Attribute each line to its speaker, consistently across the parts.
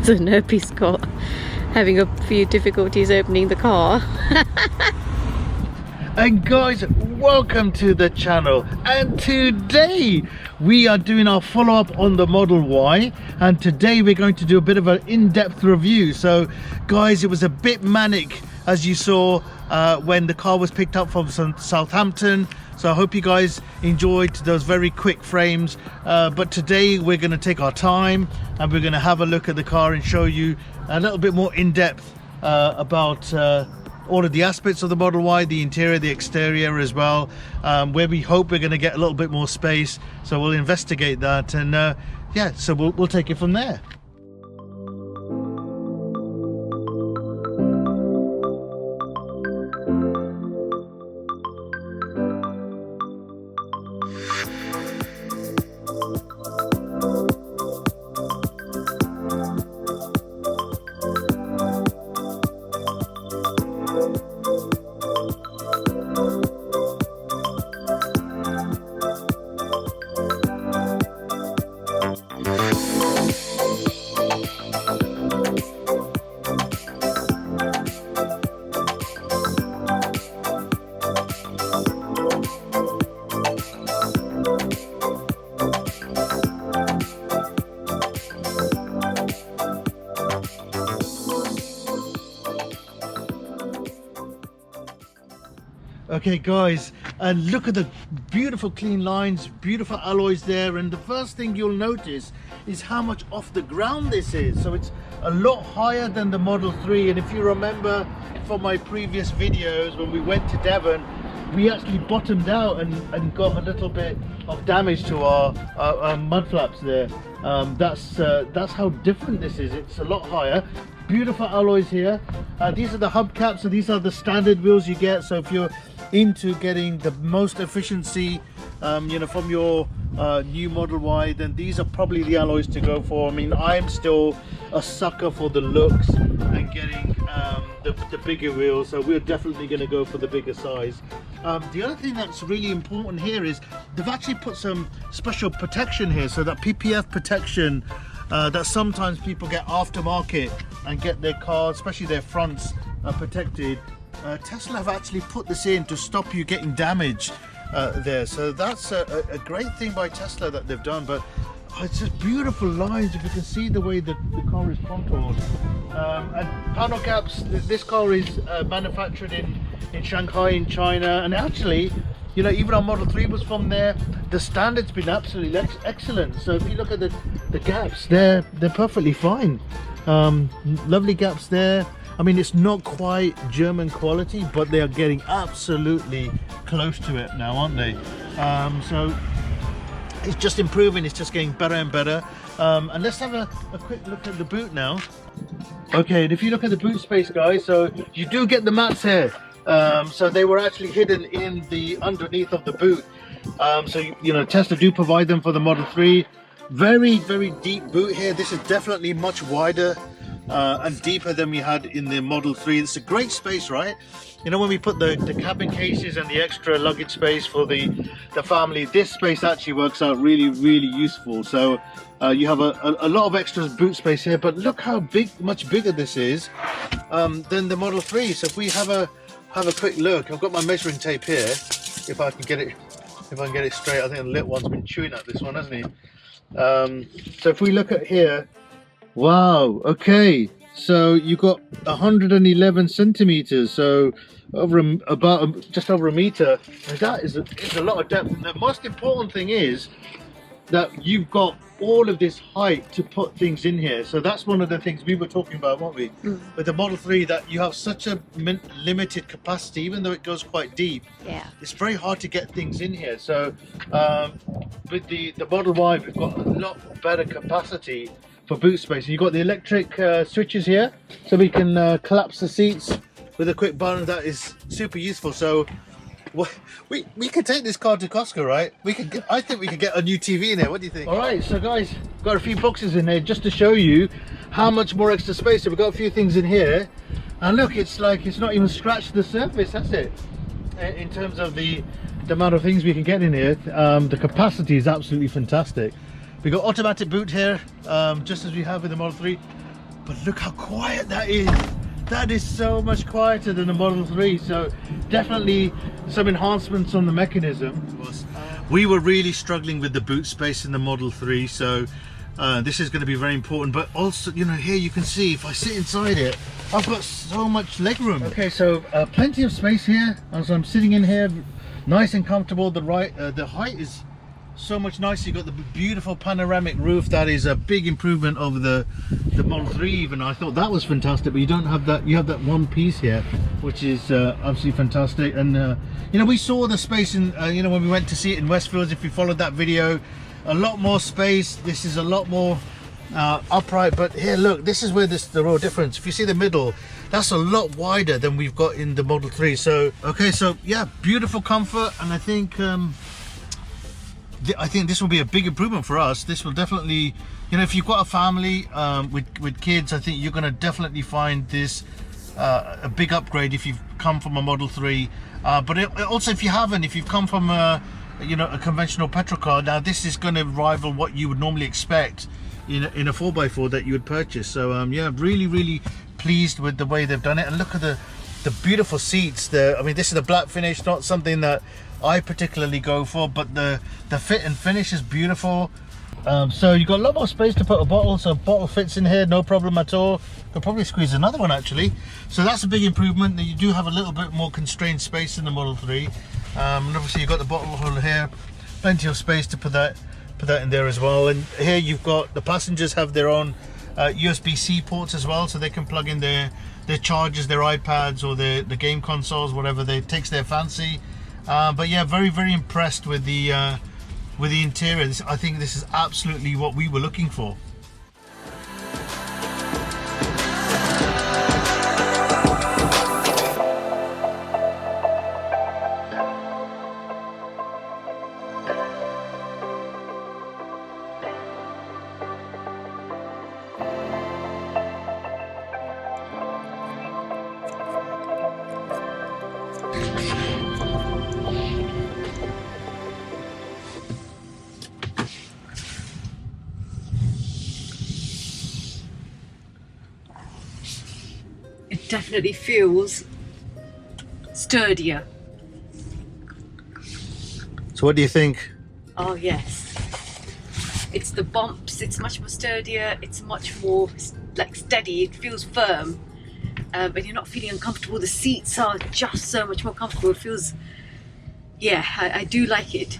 Speaker 1: So Nerpy's got having a few difficulties opening the car.
Speaker 2: And guys, welcome to the channel, and today we are doing our follow-up on the Model Y, and today we're going to do a bit of an in-depth review. So guys, it was a bit manic as you saw when the car was picked up from Southampton, so I hope you guys enjoyed those very quick frames, but today we're going to take our time and we're going to have a look at the car and show you a little bit more in-depth about all of the aspects of the Model Y, the interior, the exterior as well, where we hope we're going to get a little bit more space. So we'll investigate that, and yeah, so we'll take it from there. Okay guys, and look at the beautiful clean lines, beautiful alloys there, and the first thing you'll notice is how much off the ground this is. So it's a lot higher than the Model 3, and if you remember from my previous videos when we went to Devon, we actually bottomed out and got a little bit of damage to our mud flaps there. That's how different this is. It's a lot higher. Beautiful alloys here. These are the hubcaps, so these are the standard wheels you get. So if you're into getting the most efficiency you know, from your new Model Y, then these are probably the alloys to go for. I mean, I'm still a sucker for the looks and getting the bigger wheels, so we're definitely going to go for the bigger size. The other thing that's really important here is they've actually put some special protection here, so that PPF protection that sometimes people get aftermarket and get their cars, especially their fronts, protected. Tesla have actually put this in to stop you getting damage there, so that's a great thing by Tesla that they've done. But it's just beautiful lines. If you can see the way that the car is contoured, and panel caps, this car is manufactured in Shanghai in China, and actually, you know, even our Model 3 was from there. The standard's been absolutely excellent. So if you look at the gaps, they're perfectly fine. Lovely gaps there. I mean, it's not quite German quality, but they are getting absolutely close to it now, aren't they? So it's just improving, it's just getting better and better. And let's have a quick look at the boot now. Okay, and if you look at the boot space, guys, so you do get the mats here. So they were actually hidden in the underneath of the boot. So you know, Tesla do provide them for the Model 3. Very, very deep boot here. This is definitely much wider and deeper than we had in the Model 3. It's a great space, right? You know, when we put the cabin cases and the extra luggage space for the family, this space actually works out really, really useful. So you have a lot of extra boot space here, but look how much bigger this is than the Model 3. So if we have a quick look, I've got my measuring tape here. If I can get it straight. I think the little one's been chewing at this one, hasn't he? So if we look at here, wow, okay, so you've got 111 centimeters, so just over a meter. And that is a lot of depth. And the most important thing is that you've got all of this height to put things in here. So that's one of the things we were talking about, weren't we? With the Model 3, that you have such a limited capacity, even though it goes quite deep. Yeah, it's very hard to get things in here. So with the Model Y, we've got a lot better capacity for boot space. And you've got the electric switches here, so we can collapse the seats with a quick button. That is super useful. So we could take this car to Costco, right? I think we could get a new TV in here. What do you think? All right, so guys, got a few boxes in there just to show you how much more extra space. So we've got a few things in here, and look, it's like it's not even scratched the surface, has it? In terms of the amount of things we can get in here. The capacity is absolutely fantastic. We got automatic boot here, just as we have with the Model 3. but look how quiet that is. That is so much quieter than the Model 3, so definitely some enhancements on the mechanism. We were really struggling with the boot space in the Model 3, so this is going to be very important. But also, you know, here you can see if I sit inside it, I've got so much leg room. Okay, so plenty of space here as I'm sitting in here, nice and comfortable. The height is so much nicer. You got the beautiful panoramic roof. That is a big improvement over the Model 3 even. I thought that was fantastic, but you don't have that. You have that one piece here, which is absolutely fantastic. And you know, we saw the space in you know, when we went to see it in Westfields. If you followed that video, a lot more space. This is a lot more upright, but here, look, this is where the real difference. If you see the middle, that's a lot wider than we've got in the Model 3. So okay, so yeah, beautiful comfort. And I think this will be a big improvement for us. This will definitely, you know, if you've got a family with kids, I think you're going to definitely find this a big upgrade if you've come from a Model 3. But also, if you haven't, if you've come from you know, a conventional petrol car, now this is going to rival what you would normally expect in a 4x4 that you would purchase. So yeah, really pleased with the way they've done it. And look at the beautiful seats there. I mean, this is a black finish, not something that I particularly go for, but the fit and finish is beautiful. So you've got a lot more space to put a bottle, so a bottle fits in here, no problem at all. Could probably squeeze another one actually. So that's a big improvement, that you do have a little bit more constrained space in the Model 3. And obviously you've got the bottle holder here, plenty of space to put that in there as well. And here you've got the passengers have their own USB-C ports as well, so they can plug in their chargers, their iPads, or the game consoles, whatever takes their fancy. But yeah, very impressed with the interior. I think this is absolutely what we were looking for.
Speaker 1: It definitely feels sturdier.
Speaker 2: So what do you think?
Speaker 1: Oh yes, it's the bumps, it's much more sturdier, it's much more like steady, it feels firm, but you're not feeling uncomfortable. The seats are just so much more comfortable. It feels, yeah, I do like it.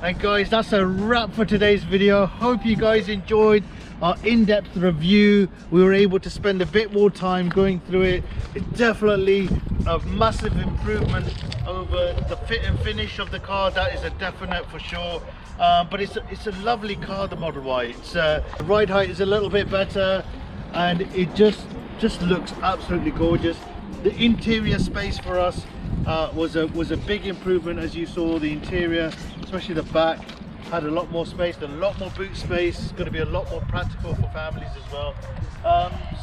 Speaker 2: And guys, that's a wrap for today's video. Hope you guys enjoyed our in-depth review. We were able to spend a bit more time going through it. It's definitely a massive improvement over the fit and finish of the car. That is a definite for sure. But it's a lovely car, the Model Y. The ride height is a little bit better, and it just looks absolutely gorgeous. The interior space for us was a big improvement. As you saw, the interior, especially the back, had a lot more space, a lot more boot space. It's going to be a lot more practical for families as well.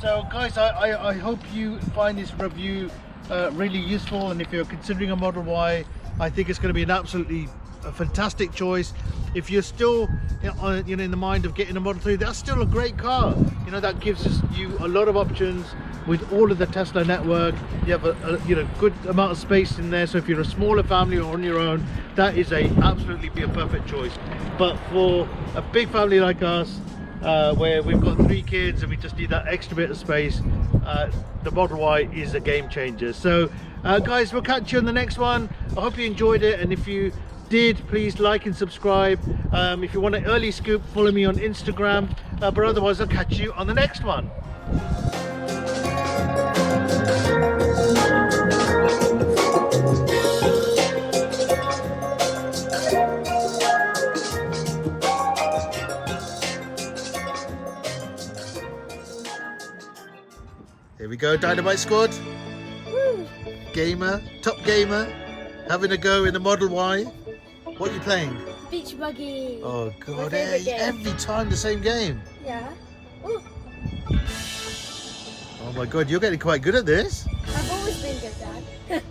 Speaker 2: So guys, I hope you find this review really useful, and if you're considering a Model Y, I think it's going to be an absolutely fantastic choice. If you're still in the mind of getting a Model 3, that's still a great car. You know, that gives you a lot of options with all of the Tesla network. You have a good amount of space in there, so if you're a smaller family or on your own, that is absolutely be a perfect choice. But for a big family like us, where we've got 3 kids and we just need that extra bit of space, the Model Y is a game changer. So guys, we'll catch you on the next one. I hope you enjoyed it, and if you did, please like and subscribe. If you want an early scoop, follow me on Instagram, but otherwise I'll catch you on the next one. Here we go, Dynamite Squad.
Speaker 3: Woo.
Speaker 2: Gamer, top gamer, having a go in the Model Y. What are you playing?
Speaker 3: Beach buggy.
Speaker 2: Oh god,
Speaker 3: My favourite game.
Speaker 2: every time the same game.
Speaker 3: Yeah. Ooh,
Speaker 2: Oh my god, you're getting quite good at this.
Speaker 3: I've always been good, Dad.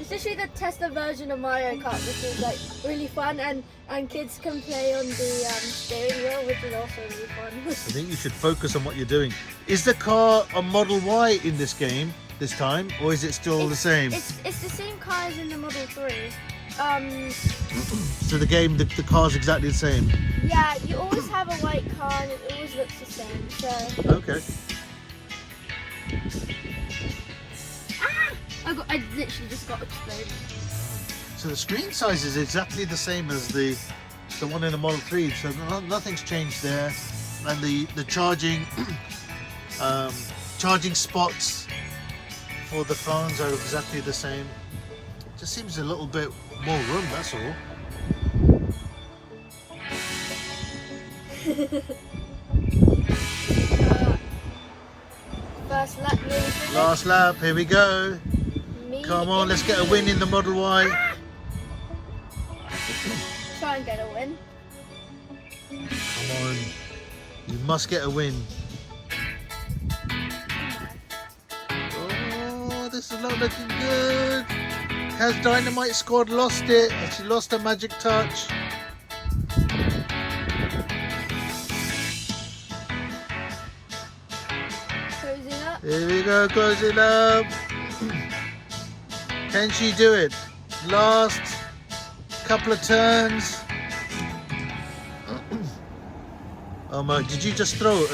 Speaker 3: It's literally the Tesla version of Mario Kart, which is like really fun, and kids can play on the steering wheel, which is also really fun.
Speaker 2: I think you should focus on what you're doing. Is the car a Model Y in this game this time, or is it still the same?
Speaker 3: It's the same car as in the Model 3.
Speaker 2: So the game, the car's exactly the same.
Speaker 3: Yeah, you always have a white car and it always looks the same. So.
Speaker 2: Okay.
Speaker 3: I literally just got exploded.
Speaker 2: So the screen size is exactly the same as the one in the Model 3. So nothing's changed there, and the charging charging spots for the phones are exactly the same. Just seems a little bit more room, that's all.
Speaker 3: First lap, nearly finished.
Speaker 2: Last lap, here we go.
Speaker 3: Me
Speaker 2: Come on, let's get a win in the Model Y.
Speaker 3: Try and get a win.
Speaker 2: Come on, you must get a win. Oh, this is not looking good. Has Dynamite Squad lost it? Has she lost her magic touch?
Speaker 3: Closing up.
Speaker 2: Here we go, closing up. Can she do it? Last couple of turns. Oh my, did you just throw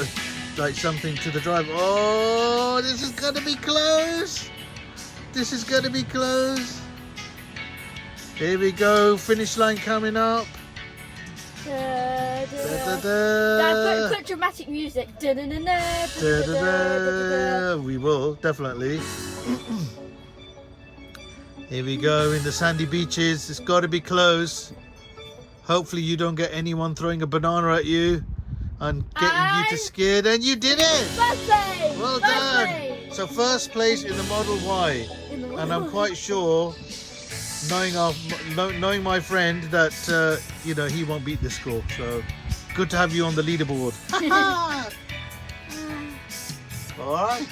Speaker 2: like something to the driver? Oh, this is gonna be close. This is gonna be close. Here we go, finish line coming up.
Speaker 3: Dad, put dramatic music.
Speaker 2: We will, definitely. Here we go in the sandy beaches. It's got to be close. Hopefully you don't get anyone throwing a banana at you and getting you to skid. And you did it!
Speaker 3: First place!
Speaker 2: Well
Speaker 3: First
Speaker 2: done!
Speaker 3: place!
Speaker 2: So first place in the Model Y. And I'm quite sure, knowing my friend, that you know, he won't beat this score. So good to have you on the leaderboard. All right.